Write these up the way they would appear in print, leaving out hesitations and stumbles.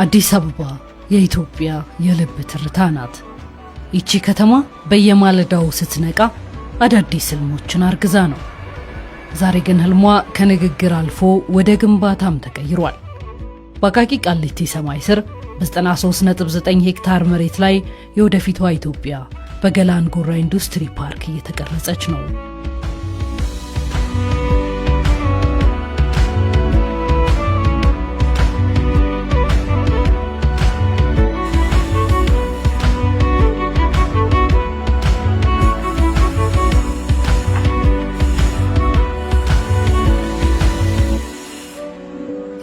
አዲስ አበባ የኢትዮጵያ የልብ ትርታ ናት። ይቺ ከተማ በየማለዳው ስትነቃ አዳዲስ ህልሞችን አርግዛ ነው። ዛሬ ግን ህልሟ ከንግግር አልፎ ወደ ግንባታም ተቀይሯል። በአቃቂ ቃሊቲ ሰማይ ስር በ93.9 ሄክታር መሬት ላይ የወደፊቷ ኢትዮጵያ በገላን ጉራ ኢንዱስትሪ ፓርክ እየተቀረጸች ነው።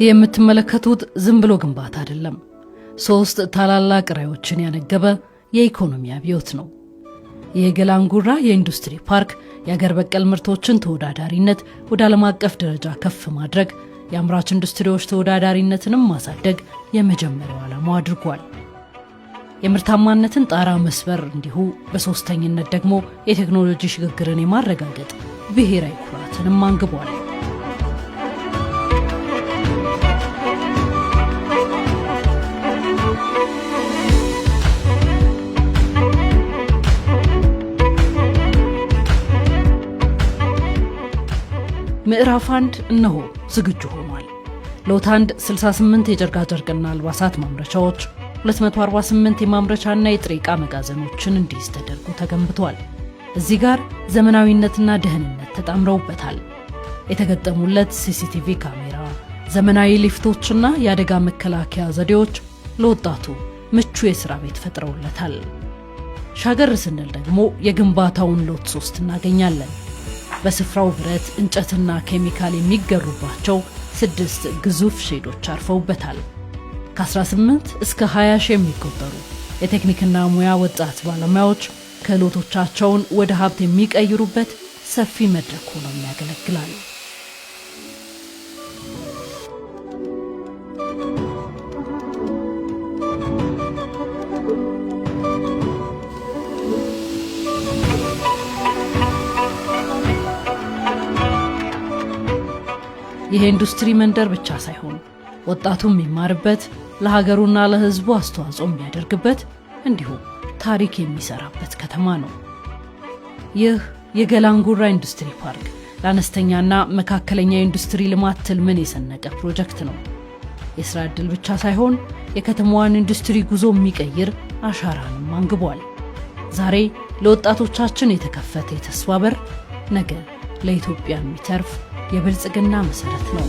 የምትመለከቱት ዝም ብሎ ግንባታ አይደለም። 3 ታላላቅ ራዕዮችን ያነገበ የኢኮኖሚ አብዮት ነው። የገላን ጉራ የኢንዱስትሪ ፓርክ የአገር በቀል ምርቶችን ተወዳዳሪነት ወደ ዓለም አቀፍ ደረጃ ከፍ ማድረግ፣ የአምራች ኢንዱስትሪዎች ተወዳዳሪነትንም ማሳደግ የመጀመሪያው ዓላማው አድርጓል። የምርታማነትን ጣራ መስበር፣ እንዲሁ በሶስተኝነት ደግሞ የቴክኖሎጂ ሽግግርን የማረጋገጥ ብሔራዊ ኩራትንም አንግቧል። ምዕራፍ 1 እነሆ ዝግጁ ሆኗል። ሎት 1 68 የጨርቃጨርቅና አልባሳት ማምረቻዎች፣ 248 የማምረቻና የጥሬ ዕቃ መጋዘኖችን እንዲይዝ ተደርጎ ተገንብቷል። እዚህ ጋር ዘመናዊነትና ደህንነት ተጣምረውበታል። የተገጠሙለት ሲሲቲቪ ካሜራ፣ ዘመናዊ ሊፍቶችና የአደጋ መከላከያ ዘዴዎች ለወጣቱ ምቹ የሥራ ቤት ፈጥረውለታል። ሻገር ስንል ደግሞ የግንባታውን ሎት 3 እናገኛለን። በስፍራው ብረት፣ እንጨትና ኬሚካል የሚገሩባቸው 6 ግዙፍ ሼዶች አርፈውበታል። ከ18 እስከ 20 ሺህ የሚቆጠሩ የቴክኒክና ሙያ ወጣት ባለሙያዎች ክህሎቶቻቸውን ወደ ሀብት የሚቀይሩበት ሰፊ መድረክ ሆኖ ያገለግላል። ይሄ ኢንዱስትሪ መንደር ብቻ ሳይሆን ወጣቱ የሚማርበት፣ ለሀገሩና ለሕዝቡ አስተዋጽኦ የሚያደርግበት፣ እንዲሁም ታሪክ የሚሰራበት ከተማ ነው። ይህ የገላን ጉራ ኢንዱስትሪ ፓርክ ለአነስተኛና መካከለኛ ኢንዱስትሪ ልማት ትልምን የሰነቀ ፕሮጀክት ነው። የሥራ ዕድል ብቻ ሳይሆን የከተማዋን ኢንዱስትሪ ጉዞ የሚቀይር አሻራንም አንግቧል። ዛሬ ለወጣቶቻችን የተከፈተ የተስፋ በር፣ ነገ ለኢትዮጵያ የሚተርፍ የብልጽግና መሰረት ነው።